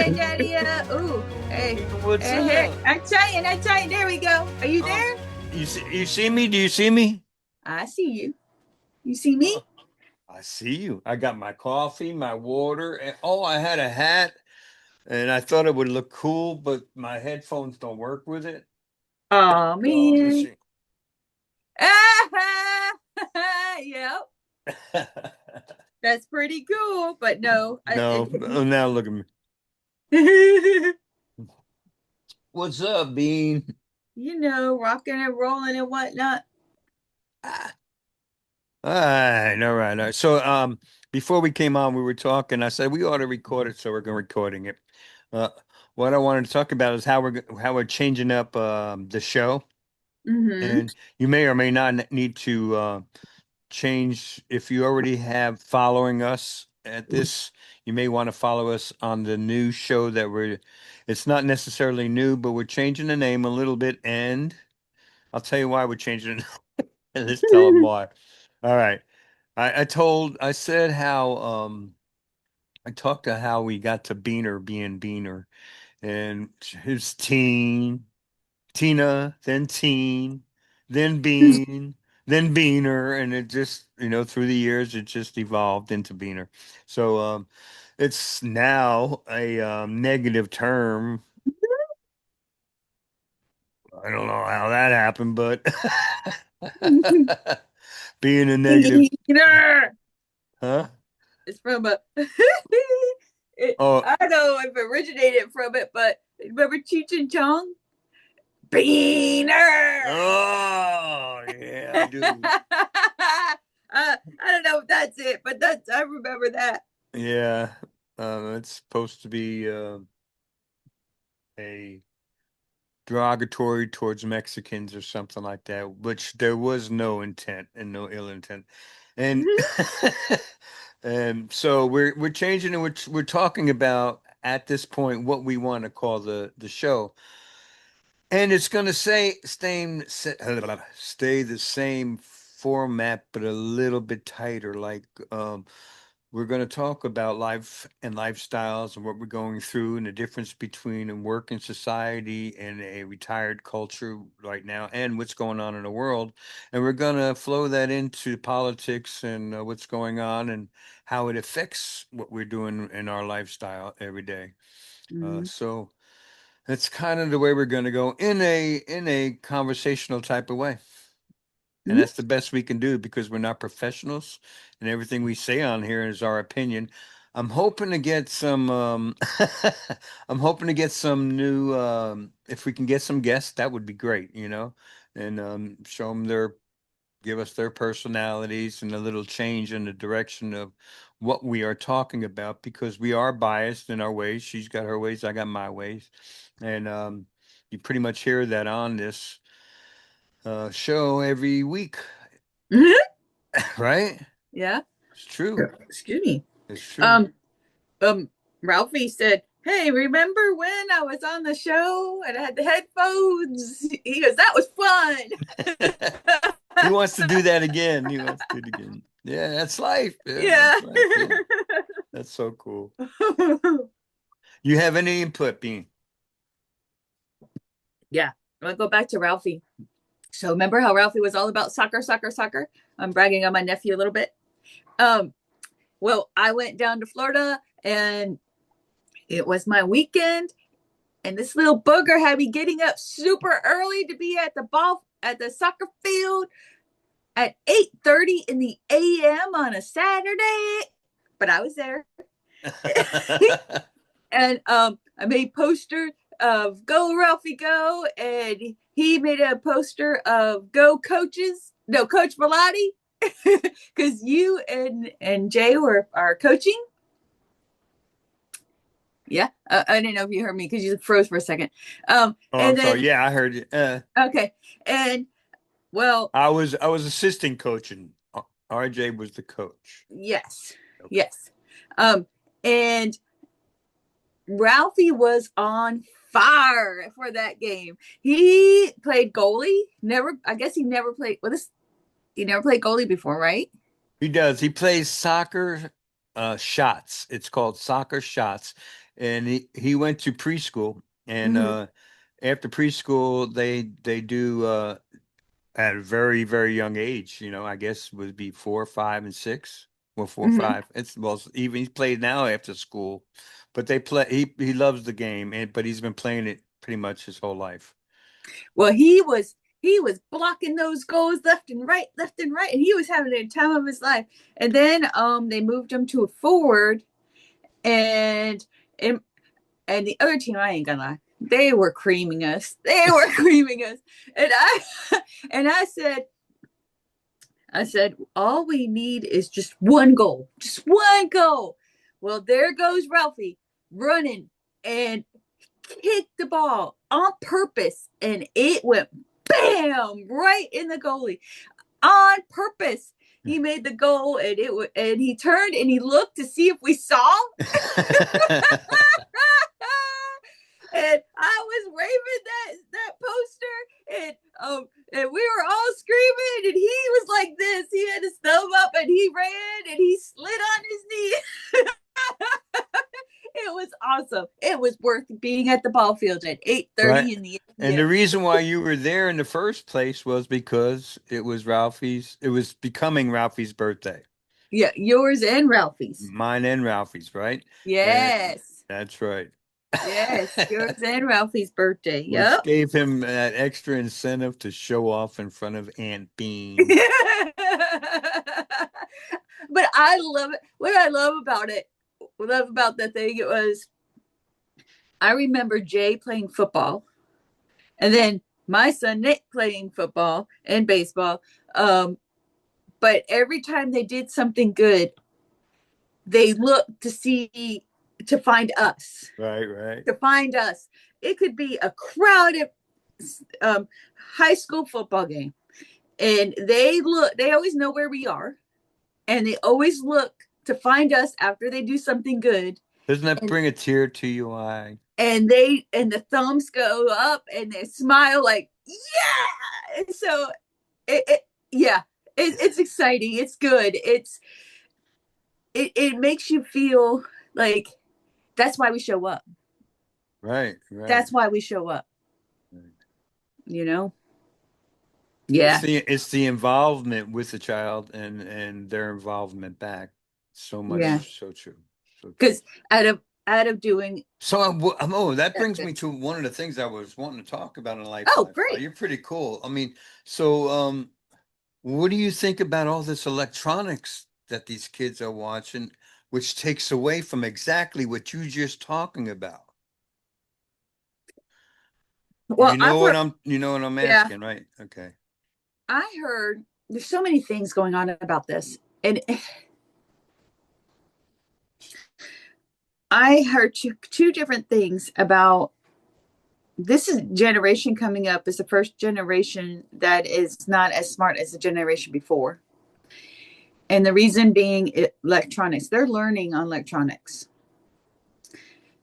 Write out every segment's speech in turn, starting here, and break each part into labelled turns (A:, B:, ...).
A: Hey, Daddio. Ooh, hey,
B: What's
A: hey, here.
B: up?
A: I tell you. There we go. Are you
B: Oh,
A: there?
B: you see me? Do you see me?
A: I see you. You see me?
B: Oh, I see you. I got my coffee, my water, and oh, I had a hat, and I thought it would look cool, but my headphones don't work with it.
A: Oh
B: So let me
A: man.
B: see.
A: Yep, that's pretty cool. But no,
B: No, oh, now look at me.
A: you
B: What's up, Bean?
A: know, rocking and rolling and whatnot.
B: Ah, all right. So, before we came on, we were talking. I said we ought to record it, so we're going recording it. Uh, what I wanted to talk about is how we're changing up the show.
A: Mm-hmm.
B: And you may or may not need to change if you already have following us at this. You may want to follow us on the new show that it's not necessarily new, but we're changing the name a little bit. And I'll tell you why we're changing it. And let's tell them why. All right. I said how, I talked to how we got to Beaner being Beaner and his Tina, then Teen, then Bean, then Beaner, and it just, through the years, it just evolved into Beaner. So it's now a negative term. I don't know how that happened, but being a negative,
A: Peter.
B: huh?
A: It's from a.
B: Oh,
A: I don't know if it originated from it, but remember Cheech and Chong? Beaner.
B: oh, yeah, I do.
A: I don't know if that's it, but that's I remember that.
B: Yeah, it's supposed to be a derogatory towards Mexicans or something like that, which there was no intent and no ill intent. And and so we're changing it. We're talking about at this point what we want to call the show. And it's going to stay the same format, but a little bit tighter. Like we're going to talk about life and lifestyles and what we're going through and the difference between a working society and a retired culture right now and what's going on in the world. And we're going to flow that into politics and what's going on and how it affects what we're doing in our lifestyle every day.
A: Mm-hmm.
B: So that's kind of the way we're going to go in a conversational type of way. And that's the best we can do because we're not professionals and everything we say on here is our opinion. I'm hoping to get some I'm hoping to get some new if we can get some guests, that would be great. And show them their give us their personalities and a little change in the direction of what we are talking about because we are biased in our ways. She's got her ways, I got my ways. And you pretty much hear that on this show every week, right?
A: Yeah.
B: It's true.
A: Excuse me.
B: It's true.
A: Um, Ralphie said, "Hey, remember when I was on the show and I had the headphones?" He goes, "That was
B: He
A: fun."
B: wants to do that again. He wants to do it again. Yeah, that's life. Yeah,
A: Yeah.
B: that's life. Yeah, that's so cool. You have any input, Bean?
A: Yeah. I'm gonna go back to Ralphie. So remember how Ralphie was all about soccer, soccer, soccer? I'm bragging on my nephew a little bit. Um, well, I went down to Florida and it was my weekend, and this little booger had me getting up super early to be at the soccer field at 8:30 in the AM on a Saturday. But I was there. And I made posters of Go Ralphie Go, and he made a poster of Go Coaches. No, Coach Bellotti, because you and Jay were are coaching. Yeah, I didn't know if you heard me because you froze for a second.
B: Oh, I'm
A: And
B: sorry.
A: then
B: Yeah, I heard you.
A: okay, and well,
B: I was assistant coaching. RJ was the coach.
A: yes,
B: Okay.
A: yes, and Ralphie was on fire for that game. He played goalie. Never, I guess he never played. Well, this he never played goalie before, right?
B: He does. He plays soccer shots. It's called soccer shots. and he went to preschool, and
A: Hmm.
B: after preschool they do at a very very young age. I guess would be 4, 5, and 6. Well, 4,
A: Hmm.
B: 5. It's well even he's played now after school, but they play. He loves the game, and but he's been playing it pretty much his whole life.
A: Well, he was blocking those goals left and right, and he was having the time of his life. And then they moved him to a forward, and and, and the other team, I ain't gonna lie, they were creaming us. They were creaming us, and I and I said, all we need is just one goal. Just one goal. Well, there goes Ralphie running and kicked the ball on purpose. And it went bam right in the goalie on purpose. He made the goal, and and he turned and he looked to see if we saw. And I was waving that poster, and we were all screaming, and he was like this. He had his thumb up, and he ran, and he slid on his knee. It was awesome. It was worth being at the ball field at
B: Right.
A: 8:30 in the
B: And the
A: a.m.
B: reason why you were there in the first place was because it was becoming Ralphie's birthday.
A: Yeah, yours and Ralphie's.
B: Mine and Ralphie's, right? And
A: Yes.
B: that's right.
A: Yes, yours and Ralphie's birthday.
B: Which
A: Yep.
B: gave him that extra incentive to show off in front of Aunt Bean.
A: But I love it. What I love about the thing, it was I remember Jay playing football, and then my son Nick playing football and baseball. Um, but every time they did something good, they looked to find us,
B: Right, right.
A: to find us. It could be a crowded um, high school football game, and they always know where we are, and they always look to find us after they do something good.
B: Doesn't that
A: and
B: bring a tear to your eye?
A: and the thumbs go up, and they smile like, yeah. And so it yeah, it's exciting, it's good, it makes you feel like that's why we show up.
B: Right, right.
A: That's why we show up,
B: Right.
A: you know.
B: It's
A: Yeah.
B: the involvement with the child and their involvement back. So
A: Yeah,
B: much, so true, so true.
A: because out of doing
B: So that
A: that's
B: brings
A: good.
B: me to one of the things I was wanting to talk about in
A: Oh,
B: lifestyle.
A: great.
B: You're pretty cool. I mean, so what do you think about all this electronics that these kids are watching, which takes away from exactly what you just talking about?
A: Well, I've heard.
B: You know what I'm
A: Yeah,
B: asking, right? Okay.
A: I heard there's so many things going on about this. And I heard two different things about this is generation coming up is the first generation that is not as smart as the generation before. And the reason being electronics. They're learning on electronics.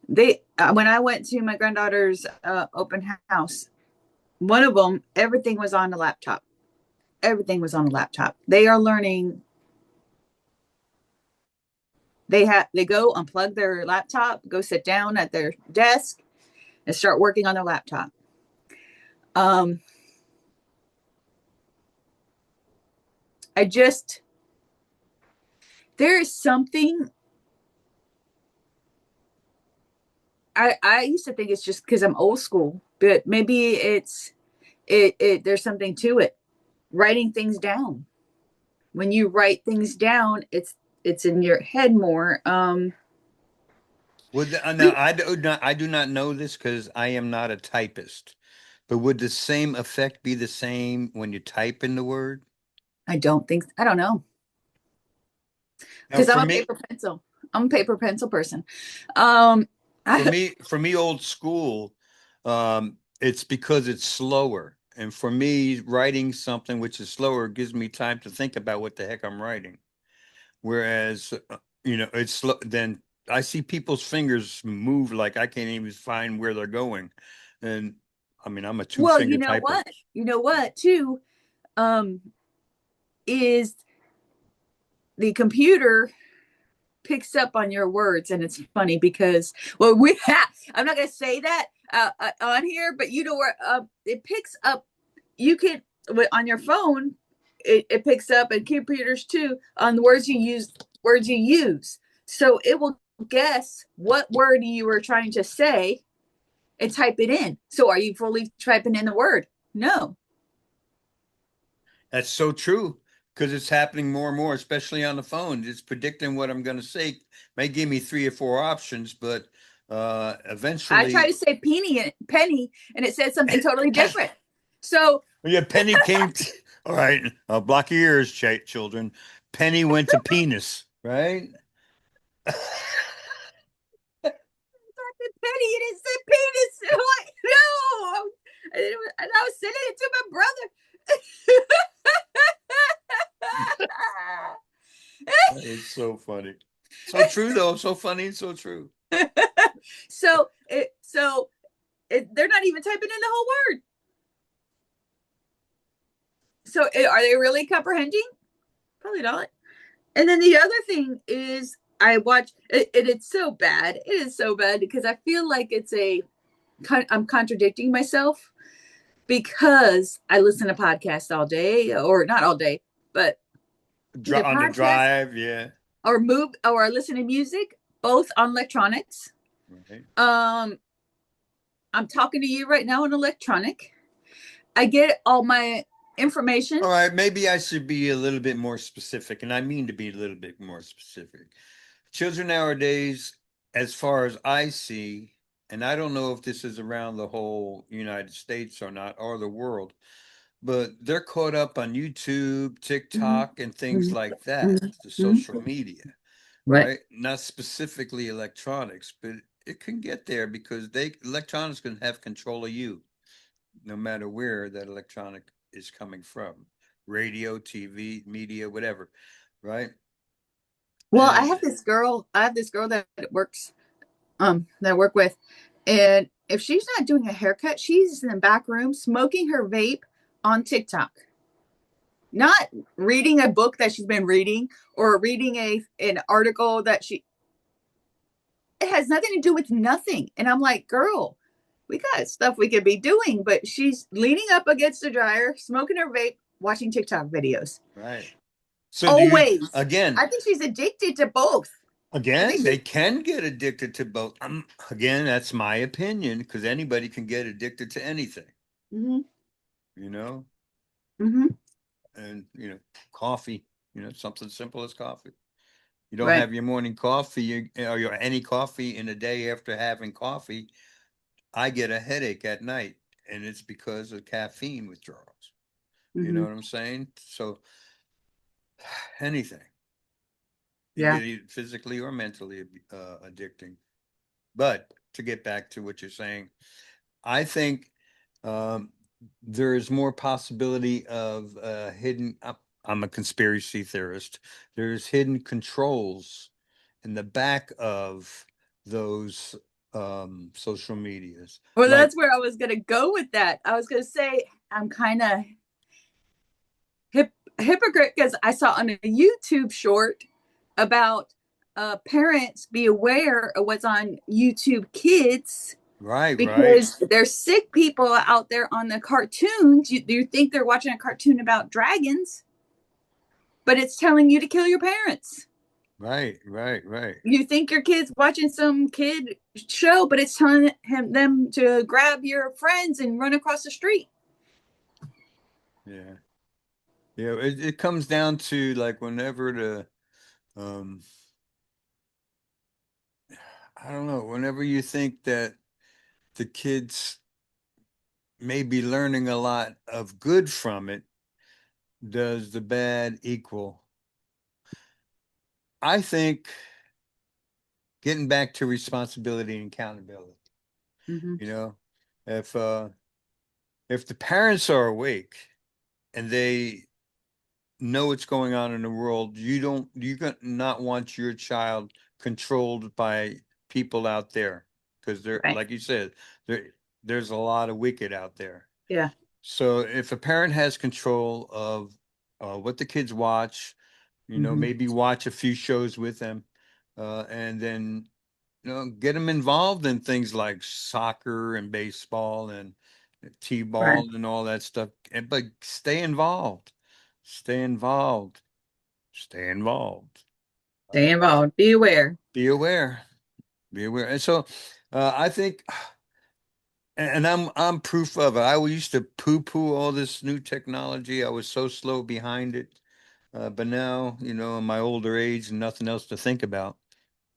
A: They when I went to my granddaughter's open house, one of them, everything was on the laptop. Everything was on the laptop. They are learning. They go unplug their laptop, go sit down at their desk, and start working on their laptop. Um, I just there is something. I used to think it's just because I'm old school, but maybe it there's something to it. Writing things down. When you write things down, it's in your head more.
B: Now I do not know this because I am not a typist. But would the same effect be the same when you type in the word?
A: I don't know,
B: Now
A: because I'm a paper pencil person.
B: for
A: I,
B: me, old school, it's because it's slower. And for me, writing something which is slower gives me time to think about what the heck I'm writing. Whereas, it's slow, then I see people's fingers move like I can't even find where they're going. And I mean, I'm a two
A: well,
B: finger typer.
A: you know what too, um, is the computer. picks up on your words, and it's funny because, well, we have, I'm not going to say that on here, but you know where it picks up. You can, on your phone, it picks up, and computers too, on the words you use. So it will guess what word you were trying to say and type it in. So are you fully typing in the word? No.
B: That's so true because it's happening more and more, especially on the phone. It's predicting what I'm going to say. May give me 3 or 4 options, but
A: I try to
B: eventually,
A: say penny, and it said something totally different. So
B: yeah, Penny came. All right, block your ears, children. Penny went to penis, right?
A: penny, and it said penis. And I'm like, no. And I was sending it to my brother.
B: It's so funny. So true though. So funny and so true.
A: They're not even typing in the whole word. So are they really comprehending? Probably not. And then the other thing is I watch it, and it's so bad. It is so bad because I feel like I'm contradicting myself because I listen to podcasts all day, or not all day, but either
B: On the
A: podcasts
B: drive, yeah.
A: or listen to music, both on electronics.
B: Right.
A: Um, I'm talking to you right now on electronic. I get all my information.
B: All right, maybe I should be a little bit more specific, and I mean to be a little bit more specific. Children nowadays, as far as I see, and I don't know if this is around the whole United States or not, or the world, but they're caught up on YouTube,
A: Mm-hmm.
B: TikTok, and things
A: Mm-hmm.
B: like that, the social media,
A: Right.
B: right? Not specifically electronics, but it can get there because electronics can have control of you, no matter where that electronic is coming from, radio, TV, media, whatever, right?
A: Well, I
B: And
A: have this girl. I have this girl that works that I work with, and if she's not doing a haircut, she's in the back room smoking her vape on TikTok. Not reading a book that she's been reading, or reading an article that she, it has nothing to do with nothing. And I'm like, girl, we got stuff we could be doing, but she's leaning up against the dryer, smoking her vape, watching TikTok videos.
B: right. So do you
A: Always.
B: again?
A: I think she's addicted to both. I think
B: Again,
A: she's
B: they can get addicted to both. Again, that's my opinion because anybody can get addicted to anything,
A: mm-hmm,
B: you know,
A: mm-hmm,
B: and coffee, something simple as coffee. You don't
A: right.
B: have your morning coffee, or any coffee in a day after having coffee, I get a headache at night, and it's because of caffeine withdrawals. You know
A: Mm-hmm,
B: what I'm saying? So anything, you
A: yeah.
B: get it physically or mentally addicting. But to get back to what you're saying, I think um, there's more possibility of hidden. I'm a conspiracy theorist. There's hidden controls in the back of those social medias.
A: Well,
B: Like,
A: that's where I was gonna go with that. I was gonna say I'm kind of hypocrite because I saw on a YouTube short about parents be aware of what's on YouTube Kids,
B: right, right,
A: because there's sick people out there on the cartoons. You think they're watching a cartoon about dragons, but it's telling you to kill your parents.
B: right, right, right.
A: You think your kid's watching some kid show, but it's telling them to grab your friends and run across the street.
B: Yeah. Yeah, it comes down to like whenever um I don't know, whenever you think that the kids may be learning a lot of good from it, does the bad equal? I think getting back to responsibility and accountability,
A: Mm-hmm.
B: you know, if uh if the parents are awake and they know what's going on in the world, you not want your child controlled by people out there because they're
A: Right.
B: like you said, there's a lot of wicked out there.
A: Yeah.
B: So if a parent has control of what the kids watch,
A: Mm-hmm.
B: maybe watch a few shows with them, and then get them involved in things like soccer and baseball and
A: Right.
B: t-ball and all that stuff. But stay involved, stay involved, stay involved.
A: Stay involved. Be aware.
B: Be aware, be aware. And so, I think, and I'm proof of it. I used to poo-poo all this new technology. I was so slow behind it. But now, in my older age and nothing else to think about,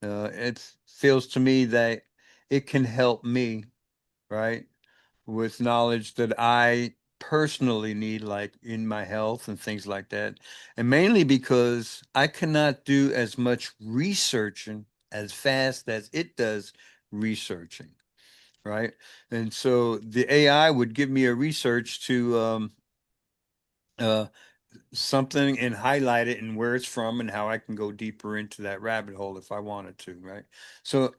B: it feels to me that it can help me, right, with knowledge that I personally need, like in my health and things like that. And mainly because I cannot do as much researching as fast as it does researching, right? And so the AI would give me a research to uh, something and highlight it and where it's from and how I can go deeper into that rabbit hole if I wanted to, right? So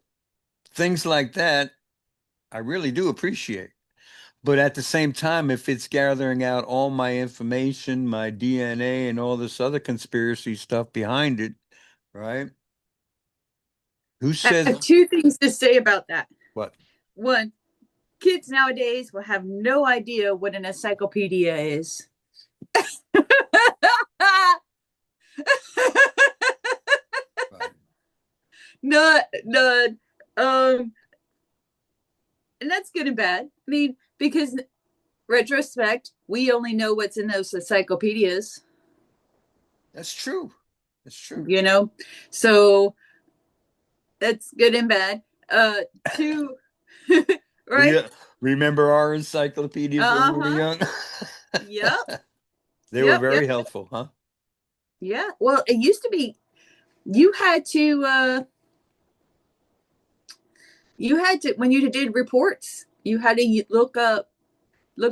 B: things like that, I really do appreciate. But at the same time, if it's gathering out all my information, my DNA, and all this other conspiracy stuff behind it, right? Who
A: I have
B: says
A: two things to say about that.
B: what?
A: One, kids nowadays will have no idea what an encyclopedia is.
B: Right.
A: None. Um, and that's good and bad. I mean, because retrospect, we only know what's in those encyclopedias,
B: That's true. That's true.
A: you know? So that's good and bad. Two, right?
B: Re Remember our encyclopedias when we were
A: Uh-huh.
B: young?
A: Yep.
B: They were
A: Yep. Yep.
B: very helpful, huh?
A: Yeah. Well, it used to be you had to when you did reports, you had to look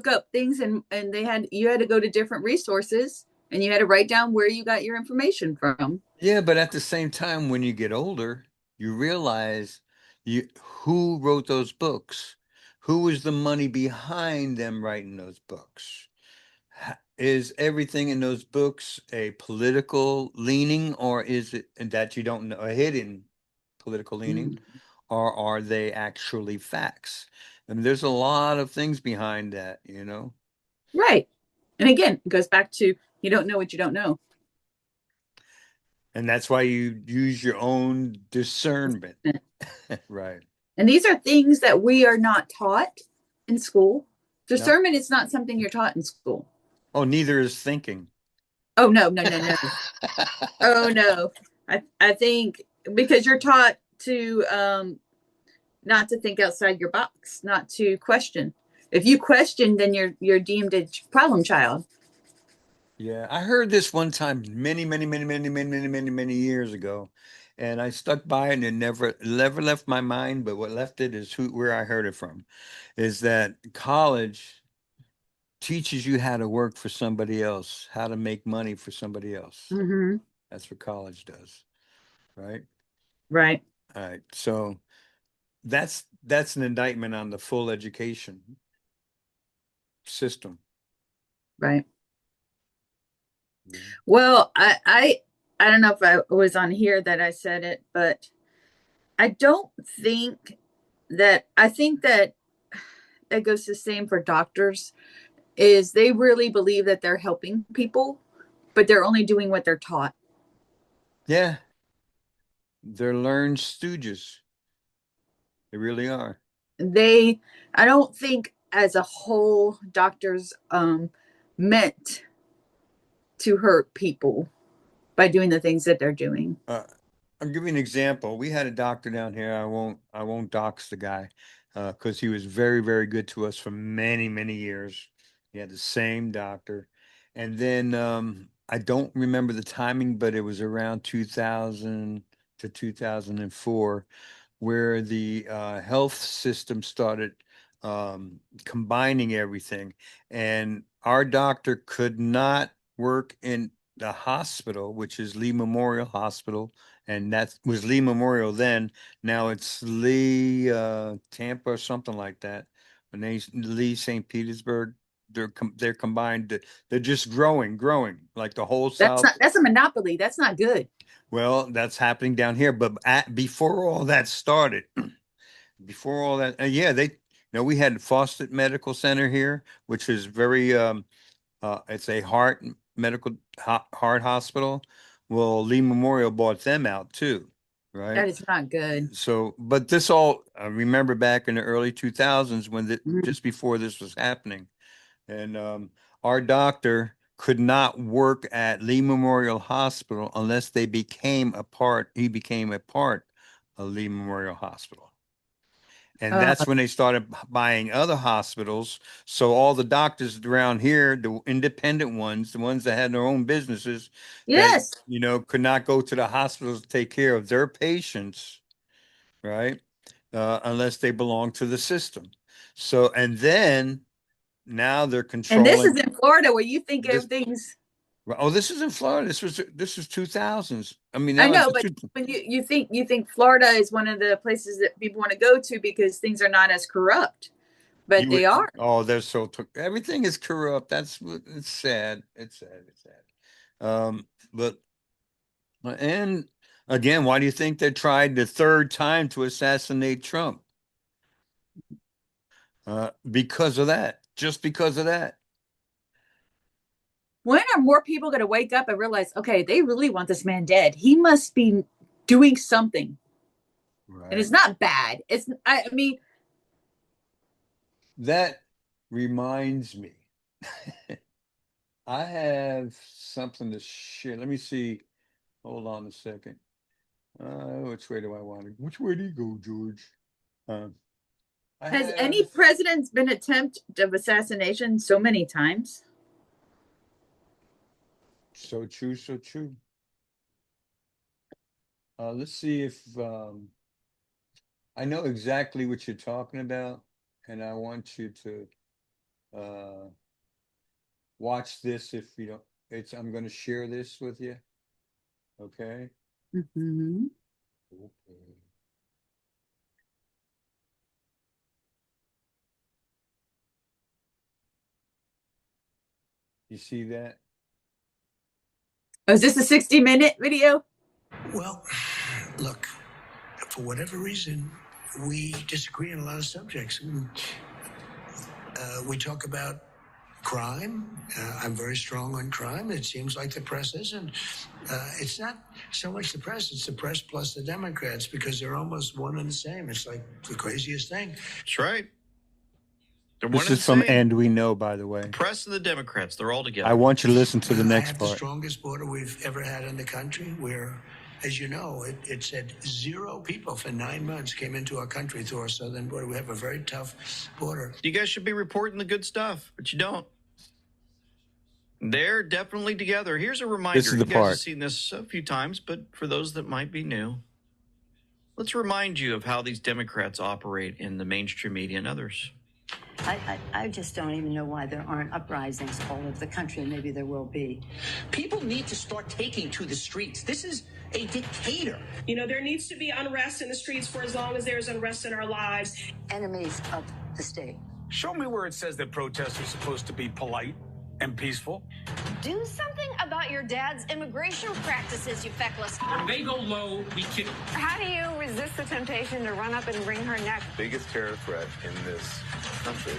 A: up things, and they had you had to go to different resources, and you had to write down where you got your information from.
B: Yeah, but at the same time, when you get older, you realize who wrote those books, who was the money behind them writing those books. Is everything in those books a political leaning, or is it that you don't know, a hidden political leaning,
A: Mm.
B: or are they actually facts? I mean, there's a lot of things behind that.
A: Right. And again, it goes back to you don't know what you don't know.
B: And that's why you use your own discernment. Right.
A: And these are things that we are not taught in school.
B: No.
A: Discernment is not something you're taught in school.
B: Oh, neither is thinking.
A: Oh no, no, no, no. Oh no. I think because you're taught to not to think outside your box, not to question. If you question, then you're deemed a problem child.
B: Yeah, I heard this one time many, many, many, many, many, many, many, many years ago, and I stuck by it and it never left my mind. But what left it is where I heard it from, is that college teaches you how to work for somebody else, how to make money for somebody else.
A: Mm-hmm.
B: That's what college does, right?
A: Right,
B: All right. So that's an indictment on the full education system.
A: right.
B: Yeah.
A: Well, I don't know if I was on here that I said it, but I don't think I think that it goes the same for doctors is they really believe that they're helping people, but they're only doing what they're taught.
B: Yeah, they're learned stooges. They really are.
A: They I don't think as a whole doctors meant to hurt people by doing the things that they're doing.
B: Uh, I'll give you an example. We had a doctor down here. I won't dox the guy, because he was very, very good to us for many, many years. He had the same doctor. And then I don't remember the timing, but it was around 2000 to 2004 where the health system started combining everything. And our doctor could not work in the hospital, which is Lee Memorial Hospital, and that was Lee Memorial then. Now it's Lee Tampa or something like that. Lee St. Petersburg. they're combined. They're just growing like the whole South.
A: That's a monopoly. That's not good.
B: Well, that's happening down here. But before all that started, before all that, yeah, we had Fawcett Medical Center here, which is very, it's a heart hospital. Well, Lee Memorial bought them out too, right?
A: That is not good.
B: So, but this all, I remember back in the early 2000s when
A: Mhm.
B: just before this was happening, and our doctor could not work at Lee Memorial Hospital unless he became a part of Lee Memorial Hospital. And
A: Uh,
B: that's when they started buying other hospitals. So all the doctors around here, the independent ones, the ones that had their own businesses, that
A: yes.
B: could not go to the hospitals to take care of their patients, right? Unless they belong to the system. So, and then now they're
A: And this is
B: controlling
A: in Florida where you think
B: this.
A: everything's.
B: Oh, this is in Florida. This was 2000s. I mean,
A: I
B: that was
A: know,
B: the
A: but when you think Florida is one of the places that people want to go to because things are not as corrupt, but
B: you
A: they
B: would.
A: are.
B: Oh, they're so everything is corrupt. It's sad. It's sad. It's sad. But and again, why do you think they tried the third time to assassinate Trump? Because of that. Just because of that.
A: When are more people going to wake up and realize, okay, they really want this man dead? He must be doing something, and
B: Right.
A: it's not bad. I mean,
B: That reminds me. I have something to share. Let me see. Hold on a second. Which way do I want to? Which way do you go, George? Um, I
A: has
B: have
A: any president been attempted of assassination so many times?
B: so true, so true. Let's see if I know exactly what you're talking about, and I want you to uh, watch this. If you don't, I'm going to share this with you. Okay.
A: Mm-hmm.
B: Okay. You see that?
A: Oh, is this a 60-minute video?
C: Well, look, for whatever reason, we disagree on a lot of subjects. We talk about crime. I'm very strong on crime. It seems like the press isn't. It's not so much the press, it's the press plus the Democrats because they're almost one and the same. It's like the craziest thing.
D: That's right. They're one
B: This
D: and
B: is
D: the
B: from
D: same.
B: And We Know, by the way.
D: The press and the Democrats, they're all together.
B: I want you to listen to the
C: I
B: next
C: have the
B: part.
C: strongest border we've ever had in the country where, as you know, it said 0 people for 9 months came into our country through our southern border. We have a very tough border.
D: You guys should be reporting the good stuff, but you don't. They're definitely together. Here's a reminder.
B: This is the
D: You guys have
B: part.
D: seen this a few times, but for those that might be new, let's remind you of how these Democrats operate in the mainstream media and others.
E: I just don't even know why there aren't uprisings all over the country, and maybe there will be.
F: People need to start taking to the streets. This is a dictator.
G: You know, there needs to be unrest in the streets for as long as there's unrest in our lives.
E: Enemies of the state.
H: Show me where it says that protests are supposed to be polite and peaceful.
I: Do something about your dad's immigration practices, you feckless.
J: When they go low, we kick.
K: How do you resist the temptation to run up and wring her neck?
L: The biggest terror threat in this country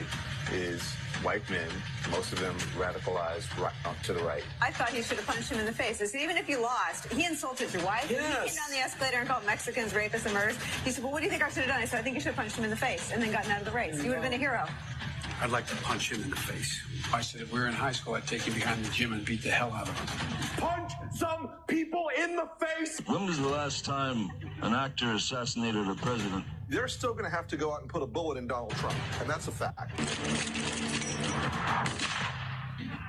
L: is white men, most of them radicalized right to the right.
K: I thought he should have punched him in the face. I said, even if you lost, he insulted your wife.
H: Yes.
K: He came down the escalator and called Mexicans rapists and murderers. He said, well, what do you think I should have done? I said, I think you should have punched him in the face and then gotten out of the race. You would have been a hero.
H: I'd like to punch him in the face. I said if we were in high school, I'd take him behind the gym and beat the hell out of him.
M: Punch some people in the face!
N: When was the last time an actor assassinated a president?
L: They're still going to have to go out and put a bullet in Donald Trump, and that's a fact.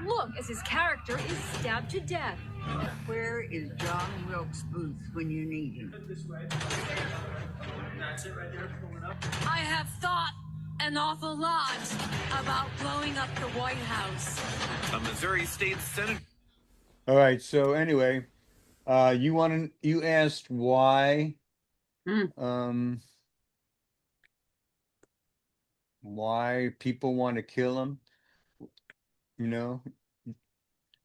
I: Look, as his character is stabbed to death.
E: Where is John Wilkes Booth when you need him?
I: I have thought an awful lot about blowing up the White House.
J: A Missouri State Senator.
B: All right. So anyway, you asked why, why people want to kill him. you know,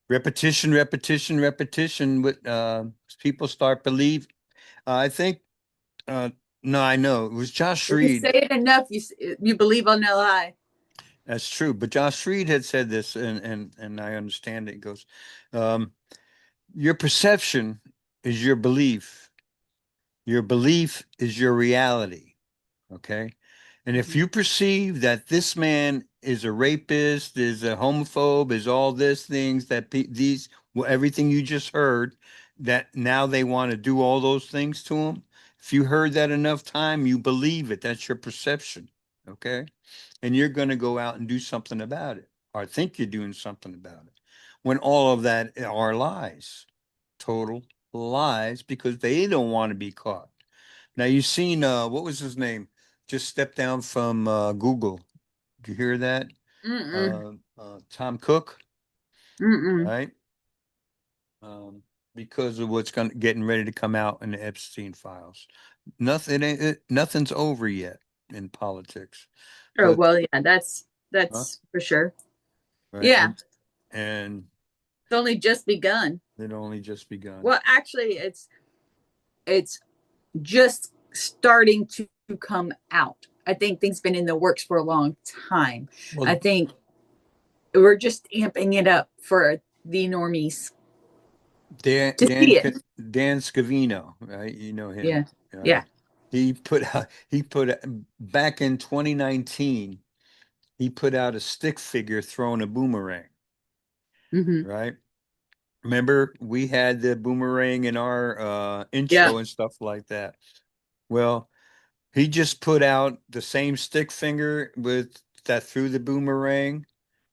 B: repetition, repetition, repetition. With people start believe. I think. No, I know it was Josh
A: If you
B: Reed.
A: say it enough, you believe on no lie.
B: That's true. But Josh Reed had said this, and I understand it. He goes, um, your perception is your belief. Your belief is your reality. Okay. And if you perceive that this man is a rapist, is a homophobe, is all these things that these, well, everything you just heard, that now they want to do all those things to him. If you heard that enough time, you believe it. That's your perception. Okay. And you're going to go out and do something about it, or think you're doing something about it, when all of that are lies, total lies, because they don't want to be caught. Now you've seen what was his name? Just stepped down from Google. Did you hear that?
A: Mm-mm.
B: Tom Cook,
A: Mm-mm.
B: right? Because of what's getting ready to come out in the Epstein files. Nothing's over yet in politics.
A: Oh
B: But
A: well, yeah,
B: huh?
A: that's for sure.
B: Right.
A: Yeah,
B: And
A: it's only just begun.
B: it only just begun.
A: Well, actually, it's just starting to come out. I think things been in the works for a long time. I
B: Well,
A: think we're just amping it up for the normies
B: Dan
A: to
B: Dan
A: see it.
B: Dan Scavino, right? You know him,
A: Yeah, yeah.
B: right? He put back in 2019, he put out a stick figure throwing a boomerang,
A: Mm-hmm.
B: right? Remember, we had the boomerang in our
A: Yeah.
B: intro and stuff like that. Well, he just put out the same stick figure with that threw the boomerang,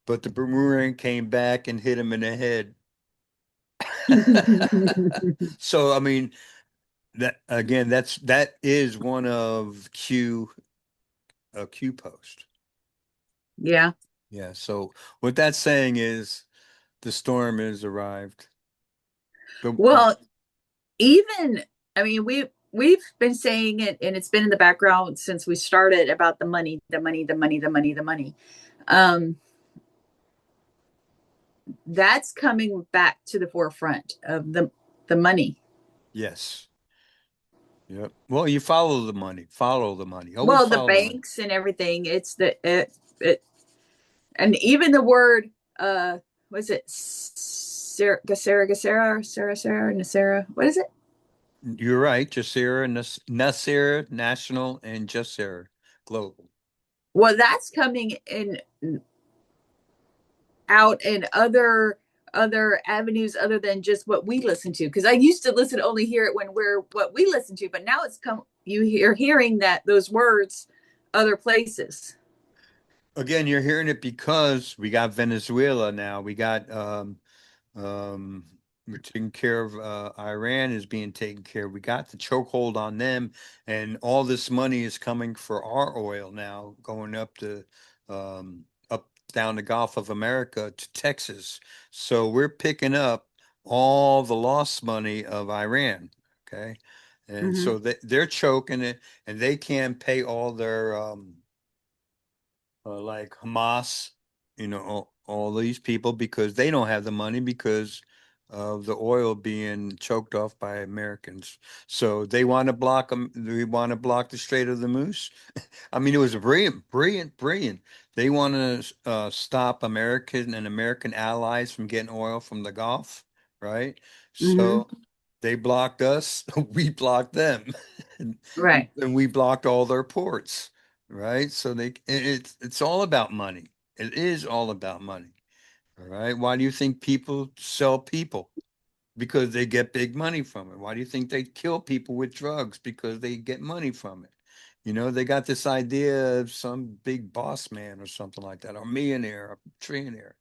B: but the boomerang came back and hit him in the head. So, I mean, that again, that is one of a Q post.
A: Yeah.
B: Yeah. So what that's saying is the storm has arrived. But
A: Well, even I mean, we've been saying it, and it's been in the background since we started about the money, the money, the money, the money, the money. Um, that's coming back to the forefront of the money.
B: yes. Yep. Well, you follow the money. Follow the money. Always
A: Well, the
B: follow the money.
A: banks and everything. It's and even the word was it Sarah Sarah Sarah? What is it?
B: You're right. Jazeera, Nasir National, and Jazeera Global.
A: Well, that's coming in out in other avenues other than just what we listen to, because I used to listen only hear it when we're what we listen to, but now it's come you're hearing that those words other places.
B: Again, you're hearing it because we got Venezuela now. We got we're taking care of Iran is being taken care of. We got the chokehold on them, and all this money is coming for our oil now, going up down the Gulf of America to Texas. So we're picking up all the lost money of Iran. Okay. And
A: Mm-hmm.
B: so they're choking it, and they can't pay all their like Hamas, all these people, because they don't have the money because of the oil being choked off by Americans. So they want to block them. They want to block the Strait of the Moose. I mean, it was brilliant, brilliant, brilliant. They want to stop American and American allies from getting oil from the Gulf, right?
A: Mm-hmm.
B: So they blocked us, we blocked them, and,
A: Right.
B: and we blocked all their ports, right? So it's all about money. It is all about money. All right. Why do you think people sell people? Because they get big money from it. Why do you think they kill people with drugs? Because they get money from it. They got this idea of some big boss man or something like that, or millionaire, or trillionaire.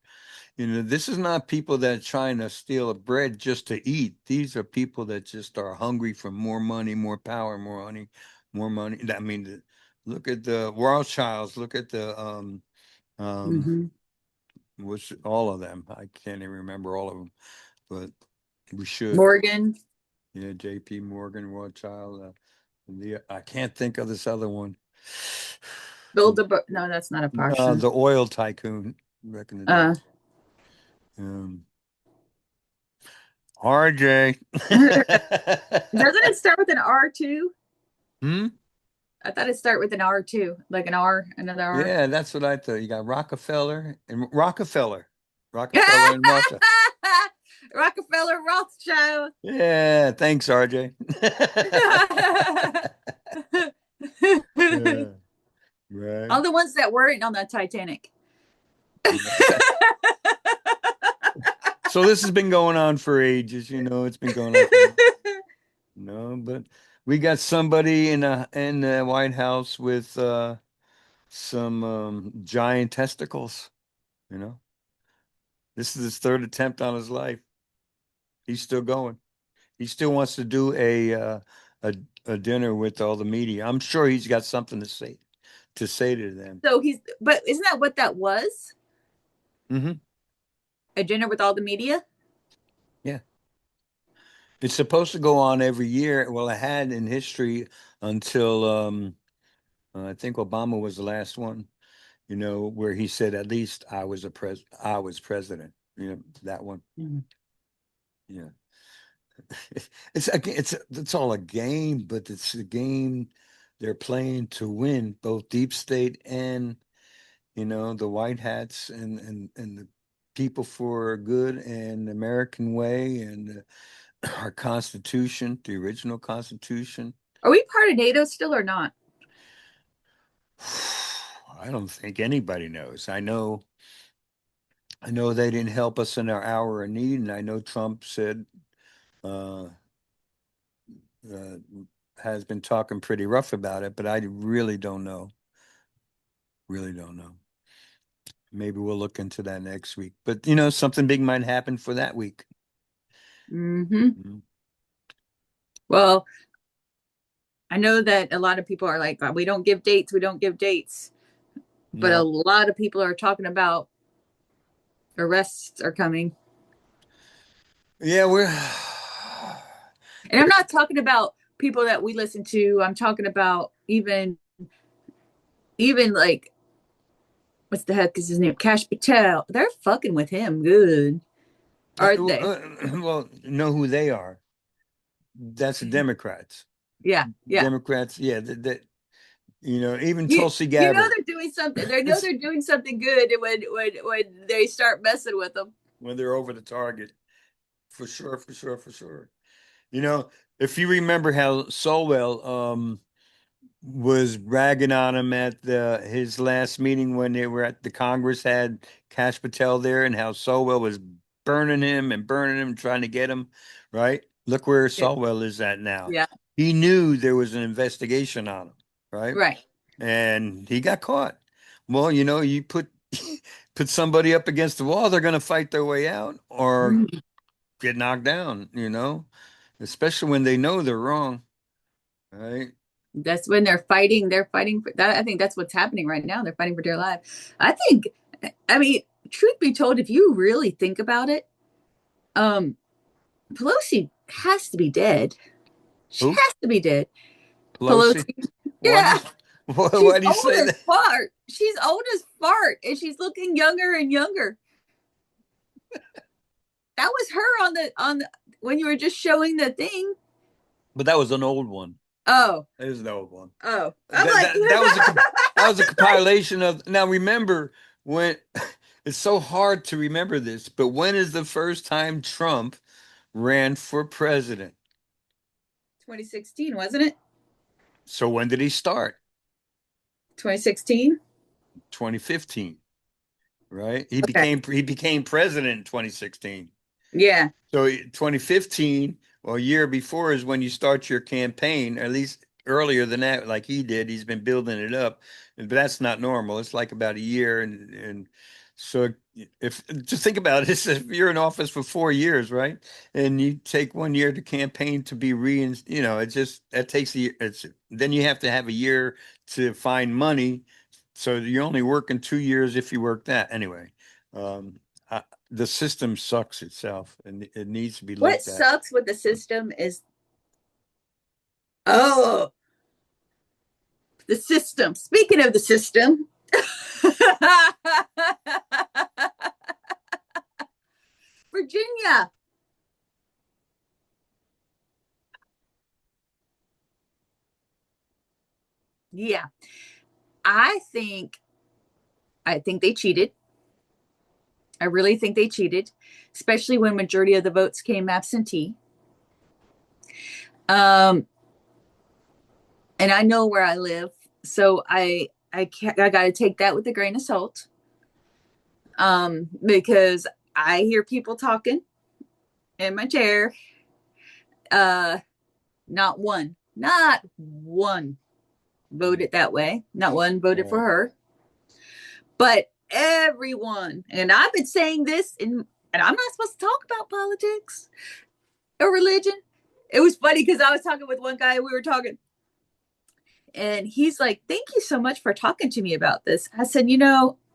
B: This is not people that are trying to steal a bread just to eat. These are people that just are hungry for more money, more power, more money, more money. I mean, look at the Rothschilds. Look at the um,
A: Mm-hmm.
B: what's all of them. I can't even remember all of them, but we should.
A: Morgan.
B: Yeah, J.P. Morgan, Rothschild. I can't think of this other one.
A: Build a no, that's not a potion.
B: The oil tycoon back in the
A: Uh
B: day. RJ.
A: Doesn't it start with an R too?
B: Hmm?
A: I thought it started with an R too, like an R, another R.
B: Yeah, that's what I thought. You got Rockefeller and Rockefeller. Rockefeller in Russia.
A: Rockefeller Rothschild.
B: Yeah, thanks, RJ. Yeah, right.
A: All the ones that weren't on the Titanic.
B: So this has been going on for ages, it's been going on for but we got somebody in the White House with some giant testicles, you know. This is his third attempt on his life. He's still going. He still wants to do a a dinner with all the media. I'm sure he's got something to say to them.
A: So but isn't that what that was?
B: Mm-hmm.
A: A dinner with all the media?
B: Yeah. It's supposed to go on every year. Well, it had in history until I think Obama was the last one, where he said at least I was president. That one.
A: Mm-hmm.
B: Yeah. It's all a game, but it's a game they're playing to win both deep state and the white hats and the people for good and American way and our Constitution, the original Constitution.
A: Are we part of NATO still or not?
B: I don't think anybody knows. I know they didn't help us in our hour of need, and I know Trump said uh, has been talking pretty rough about it, but I really don't know. Really don't know. Maybe we'll look into that next week. But something big might happen for that week.
A: Mm-hmm. Well, I know that a lot of people are like, we don't give dates, we don't give dates. But a lot of people are talking about arrests are coming.
B: Yeah,
A: and I'm not talking about people that we listen to. I'm talking about even like, what's the heck is his name? Kash Patel. They're fucking with him good. Aren't they?
B: Well, know who they are. That's the Democrats.
A: Yeah.
B: Democrats, yeah. That even Tulsi Gabbard.
A: They're doing something. They know they're doing something good when they start messing with them.
B: When they're over the target. For sure. If you remember how Solwell was ragging on him at his last meeting when they were at the Congress had Kash Patel there, and how Solwell was burning him, trying to get him, right? Look where Solwell is at now.
A: Yeah.
B: He knew there was an investigation on him, right?
A: Right.
B: And he got caught. Well, you put somebody up against the wall, they're going to fight their way out or get knocked down, especially when they know they're wrong, right?
A: That's when they're fighting for that. I think that's what's happening right now. They're fighting for their life. I mean, truth be told, if you really think about it, Pelosi has to be dead. She has to be dead. Pelosi. Yeah.
B: Why do you say that?
A: Fart. She's old as fart, and she's looking younger and younger. That was her on the when you were just showing the thing.
B: But that was an old one.
A: Oh,
B: it was an old one.
A: Oh,
B: that was a compilation of. Now remember when it's so hard to remember this, but when is the first time Trump ran for president?
A: 2016, wasn't it?
B: So when did he start?
A: 2016.
B: 2015, right? He became president in 2016.
A: Yeah.
B: So 2015. Well, a year before is when you start your campaign, or at least earlier than that, like he did. He's been building it up, but that's not normal. It's like about a year, and so just think about it. If you're in office for 4 years, right, and you take 1 year to campaign to be that takes then you have to have a year to find money, so you're only working 2 years if you work that anyway. The system sucks itself, and it needs to be looked at.
A: What sucks with the system is, the system. Speaking of the system, Virginia. Yeah. I think they cheated. I really think they cheated, especially when majority of the votes came absentee. And I know where I live, so I got to take that with a grain of salt. Because I hear people talking in my chair. Not one voted that way. Not one voted for her. But everyone, and I've been saying this, and I'm not supposed to talk about politics or religion. It was funny because I was talking with one guy, we were talking, and he's like, "Thank you so much for talking to me about this." I said,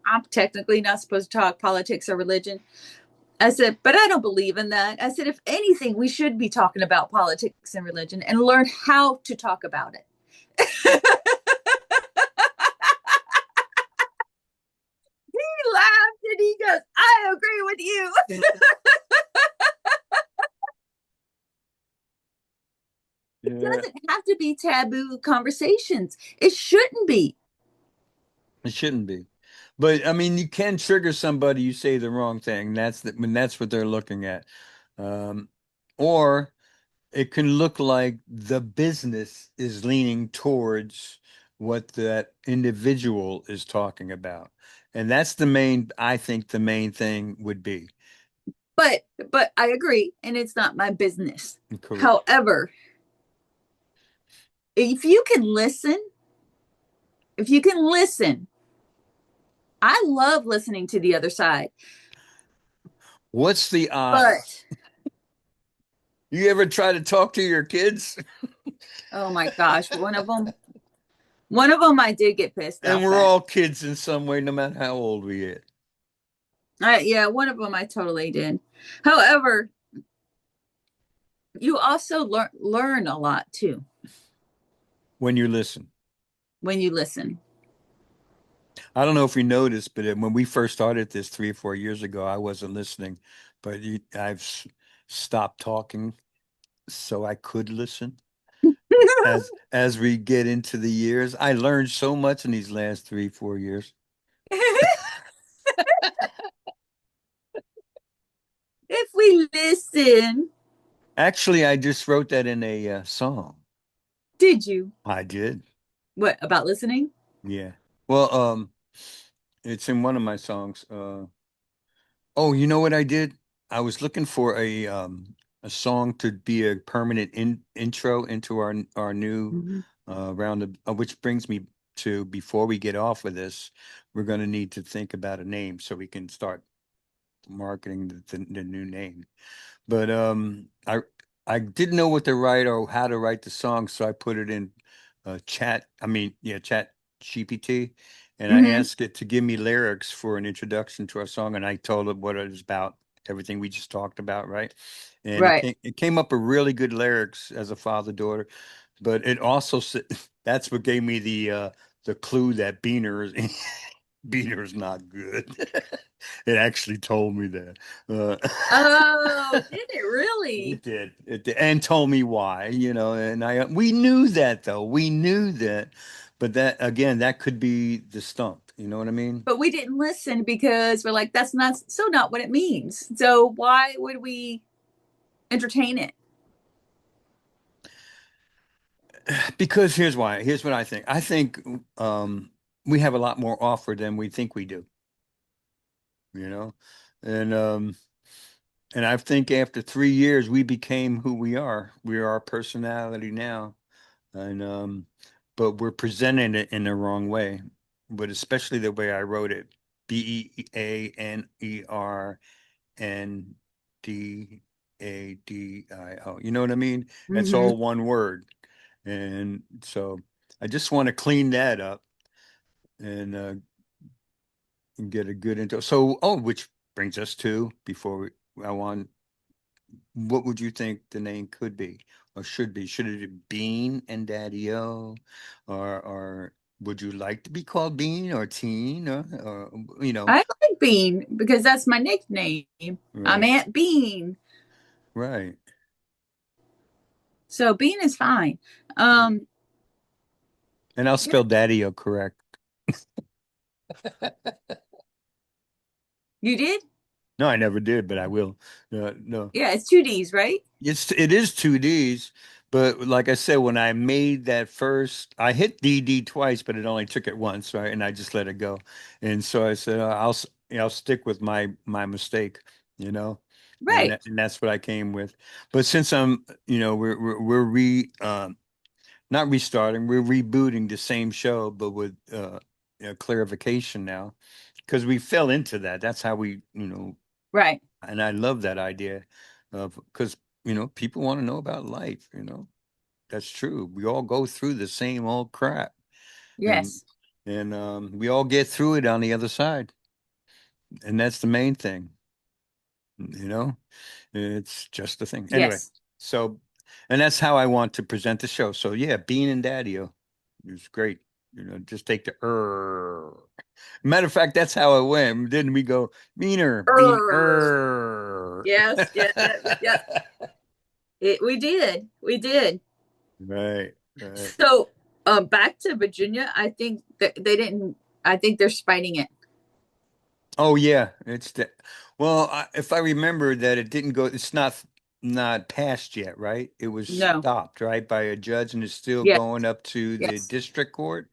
A: I'm technically not supposed to talk politics or religion. I said, but I don't believe in that. I said, if anything, we should be talking about politics and religion and learn how to talk about it. He laughed and he goes, I agree with you. It doesn't have to be taboo conversations. It shouldn't be.
B: It shouldn't be. But I mean, you can trigger somebody, you say the wrong thing. That's what they're looking at. Or it can look like the business is leaning towards what that individual is talking about. And that's I think the main thing would be.
A: But I agree, and it's not my business.
B: Correct.
A: However, if you can listen, I love listening to the other side.
B: What's the odds? But you ever try to talk to your kids?
A: Oh my gosh, one of them I did get pissed off.
B: And we're all kids in some way, no matter how old we get.
A: Yeah, one of them I totally did. However, you also learn a lot too.
B: When you listen. I don't know if you noticed, but when we first started this 3 or 4 years ago, I wasn't listening, but I've stopped talking so I could listen. As we get into the years, I learned so much in these last 3, 4 years.
A: If we listen.
B: Actually, I just wrote that in a song.
A: Did you?
B: I did.
A: What, about listening?
B: Yeah. Well, it's in one of my songs. Oh, you know what I did? I was looking for a song to be a permanent intro into our new round of, which brings me to, before we get off of this, we're going to need to think about a name so we can start marketing the new name. But I didn't know what to write or how to write the song, so I put it in chat GPT, and I asked it to give me lyrics for an introduction to our song, and I told it what it was about, everything we just talked about, right? And it came up with really good lyrics as a father-daughter, but it also said that's what gave me the clue that Beaner's not good. It actually told me that.
A: Oh, did it really?
B: It did. It did, and told me why, and we knew that though. We knew that, but that again, that could be the stump. You know what I mean?
A: But we didn't listen because we're like, that's not what it means. So why would we entertain it?
B: Because here's why. Here's what I think. I think we have a lot more offer than we think we do. And I think after 3 years, we became who we are. We are our personality now, and but we're presenting it in the wrong way. But especially the way I wrote it, BEANERNDADIO. You know what I mean? It's all one word, and so I just want to clean that up and get a good intro. So, which brings us to, what would you think the name could be or should be? Should it be Bean and Daddio, or Would you like to be called Bean or Teen or you know?
A: I like Bean because that's my nickname. I'm
B: Right,
A: Aunt Bean.
B: right.
A: So Bean is fine. Um,
B: And I'll
A: yeah,
B: spell Daddio correct.
A: you did?
B: No, I never did, but I will. No.
A: Yeah, it's two D's, right?
B: It is two D's, but like I said, when I made that first, I hit DD twice, but it only took it once, right? And I just let it go. And so I said, I'll stick with my mistake, you know,
A: Right.
B: and that's what I came with. But since I'm, we're not restarting, we're rebooting the same show, but with clarification now, because we fell into that. That's how we,
A: Right.
B: and I love that idea of because people want to know about life. That's true. We all go through the same old crap, and
A: Yes.
B: we all get through it on the other side, and that's the main thing. You know, it's just the thing. Anyway,
A: Yes.
B: so and that's how I want to present the show. So yeah, Bean and Daddio is great. Just take the Matter of fact, that's how it went. Didn't we go meaner, bean
A: Yes. Yes. Yes. We did. We did.
B: Right, right.
A: So, back to Virginia. I think that they didn't. I think they're spiting it.
B: Oh yeah, well, if I remember that it didn't go, it's not passed yet, right? It was
A: No.
B: stopped, right, by a judge and it's still
A: Yes.
B: going up to the
A: Yes.
B: district court.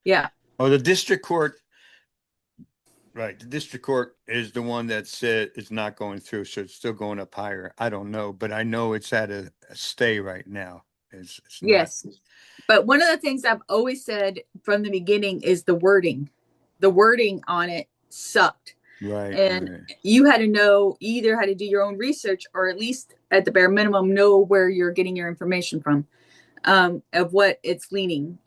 A: Yeah.
B: Oh, the district court, right. The district court is the one that said it's not going through, so it's still going up higher. I don't know, but I know it's at a stay right now. It's not
A: Yes. But one of the things I've always said from the beginning is the wording. The wording on it sucked.
B: right,
A: And
B: right.
A: you had to know either how to do your own research or at least at the bare minimum know where you're getting your information from, of what it's leaning.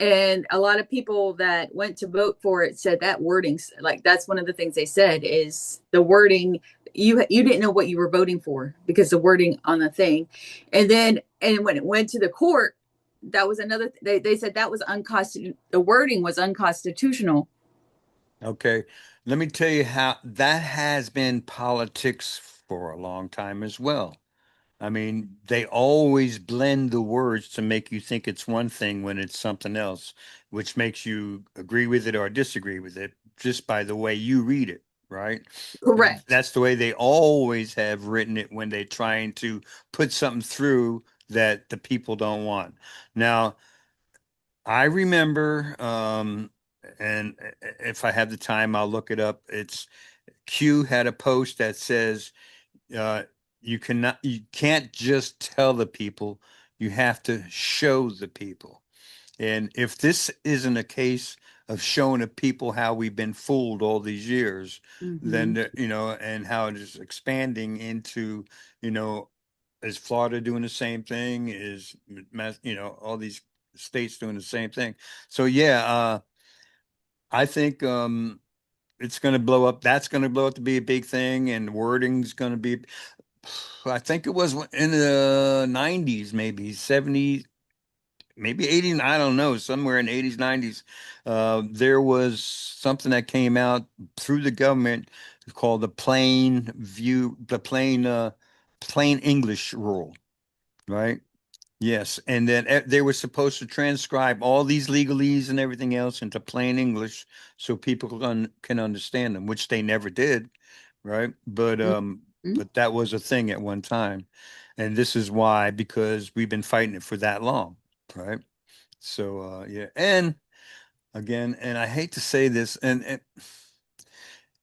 A: And a lot of people that went to vote for it said that wording, like that's one of the things they said is the wording. You didn't know what you were voting for because the wording on the thing, and when it went to the court, that was another. They said that was unconstitutional. The wording was unconstitutional.
B: Okay. Let me tell you how that has been politics for a long time as well. I mean, they always blend the words to make you think it's one thing when it's something else, which makes you agree with it or disagree with it just by the way you read it, right?
A: Correct.
B: That's the way they always have written it when they're trying to put something through that the people don't want. Now, I remember, and if I have the time, I'll look it up. It's Q had a post that says, uh, you can't just tell the people, you have to show the people. And if this isn't a case of showing the people how we've been fooled all these years, then,
A: Mm-hmm.
B: and how it is expanding into, you know, is Florida doing the same thing? All these states doing the same thing? So yeah, I think it's going to blow up. That's going to blow up to be a big thing, and wording's going to be. I think it was in the 90s, maybe 70s, maybe 80s. I don't know, somewhere in the 80s, 90s. There was something that came out through the government called the plain English rule, right? Yes, and then they were supposed to transcribe all these legalese and everything else into plain English so people can understand them, which they never did, right?
A: Mm-hmm.
B: But that was a thing at one time, and this is why because we've been fighting it for that long, right? So yeah, and again, and I hate to say this, and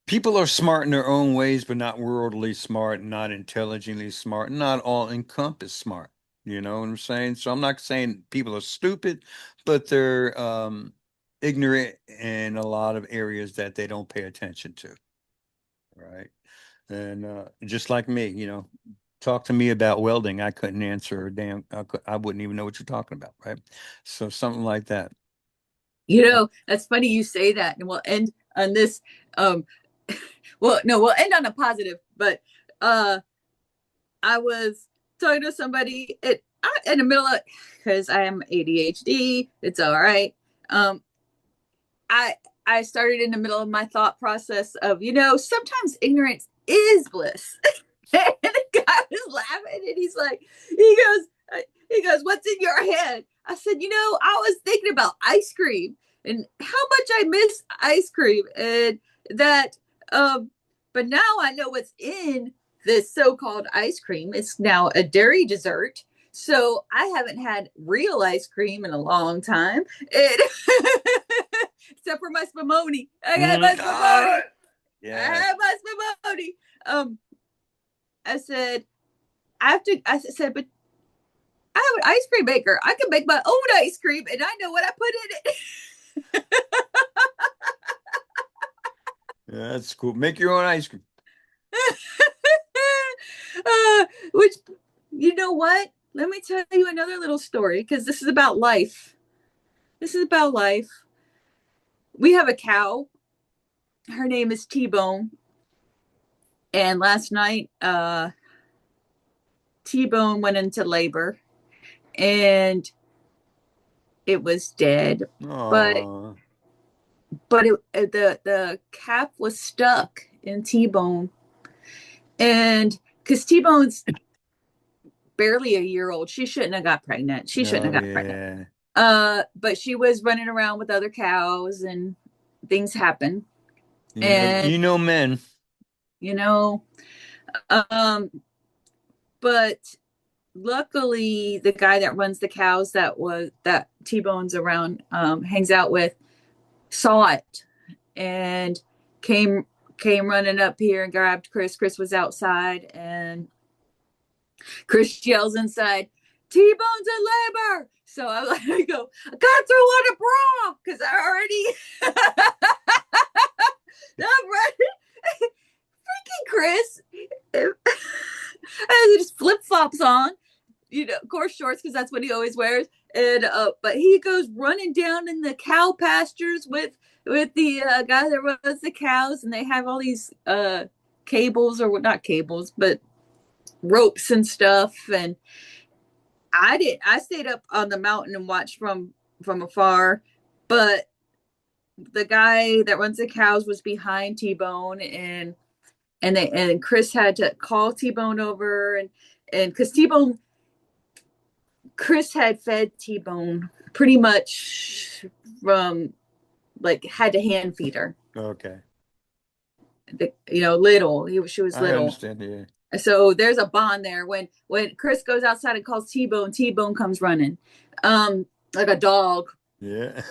B: people are smart in their own ways, but not worldly smart, not intelligently smart, not all encompass smart. You know what I'm saying? So I'm not saying people are stupid, but they're ignorant in a lot of areas that they don't pay attention to. Right. And just like me, talk to me about welding. I couldn't answer a damn, I wouldn't even know what you're talking about. Right. So something like that.
A: That's funny you say that, and we'll end on this. Um, well, no, we'll end on a positive. But I was talking to somebody. in the middle of, because I am ADHD, it's all right. I I started in the middle of my thought process of, sometimes ignorance is bliss. And the guy was laughing, and he goes, "What's in your head?" I said, I was thinking about ice cream and how much I miss ice cream, and that, but now I know what's in this so-called ice cream. It's now a dairy dessert. So I haven't had real ice cream in a long time. Except for my spumoni. I got my spumoni.
B: Yeah.
A: I have my spumoni. I said, I said, but I have an ice cream maker. I can make my own ice cream, and I know what I put in it.
B: Yeah, that's cool. Make your own ice cream.
A: Which, you know what? Let me tell you another little story, because this is about life. This is about life. We have a cow. Her name is T-Bone. And last night, T-Bone went into labor, and it was dead.
B: Aww.
A: But the calf was stuck in T-Bone, and because T-Bone's barely a year old, she shouldn't have got pregnant. She shouldn't have got pregnant. But she was running around with other cows, and things happen.
B: Men.
A: But luckily the guy that runs the cows that T-Bone's around, hangs out with, saw it and came running up here and grabbed Chris. Chris was outside, and Chris yells inside, "T-Bone's in labor." So I go, "I got through on a bra," because I already I'm ready. Freaking Chris has his flip flops on, of course shorts, because that's what he always wears. And but he goes running down in the cow pastures with the guy that runs the cows, and they have all these cables, or not cables, but ropes and stuff. And I stayed up on the mountain and watched from afar, but the guy that runs the cows was behind T-Bone, and Chris had to call T-Bone over, and because Chris had fed T-Bone pretty much from, like, had to hand feed her.
B: Okay.
A: Little. She was little.
B: I understand, yeah.
A: So there's a bond there. When Chris goes outside and calls T-Bone, T-Bone comes running, like a dog.
B: Yeah.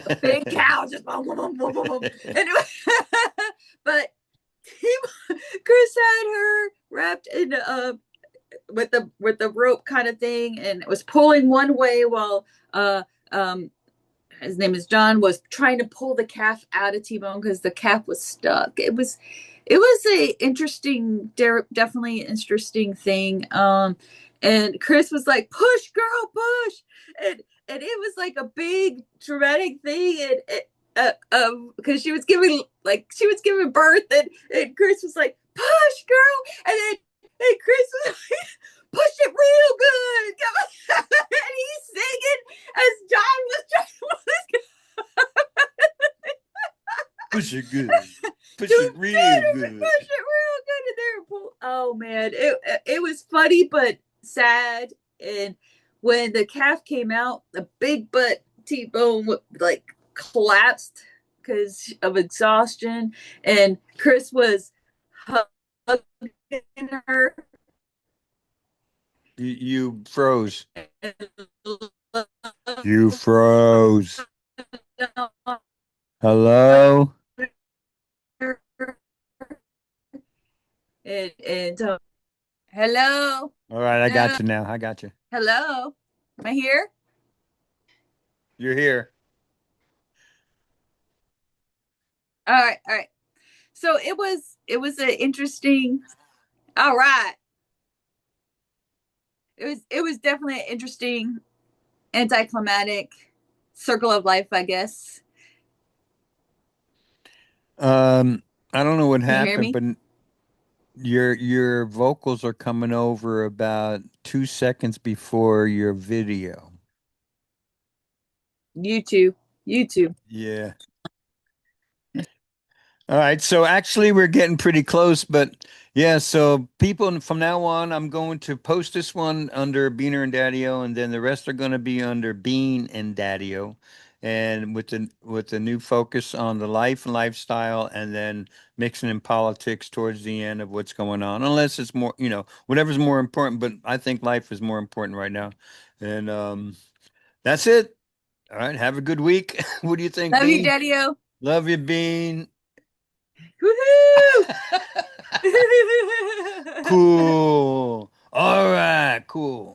A: A big cow, just boom, boom, boom, boom, boom, boom. Anyway, but Chris had her wrapped in with the rope kind of thing, and it was pulling one way while his name is John, was trying to pull the calf out of T-Bone because the calf was stuck. It was a interesting, definitely interesting thing. And Chris was like, "Push, girl, push," and it was like a big dramatic thing, and because she was giving birth, and Chris was like, "Push, girl," and Chris was like, "Push it real good," and he's singing as John was trying to
B: push it good, push it real good,
A: push it real good, and they were oh man, it was funny but sad. And when the calf came out, the big butt T-Bone like collapsed because of exhaustion, and Chris was hugging her.
B: You froze. You froze. Hello?
A: And hello?
B: All right, I got you now. I got you.
A: Hello? Am I here?
B: You're here.
A: All right. So it was an interesting. All right. It was definitely an interesting, anticlimactic circle of life, I guess.
B: I don't know what happened, but Your vocals are coming over about 2 seconds before your video.
A: YouTube.
B: Yeah. All right. So actually, we're getting pretty close, but yeah. So people, from now on, I'm going to post this one under Beaner and Daddio, and then the rest are going to be under Bean and Daddio, and with the new focus on the life and lifestyle, and then mixing in politics towards the end of what's going on, unless it's more, whatever's more important. But I think life is more important right now, and that's it. All right. Have a good week. What do you think,
A: Love you,
B: Bean?
A: Daddio.
B: Love you, Bean.
A: Woohoo!
B: Cool. All right, cool.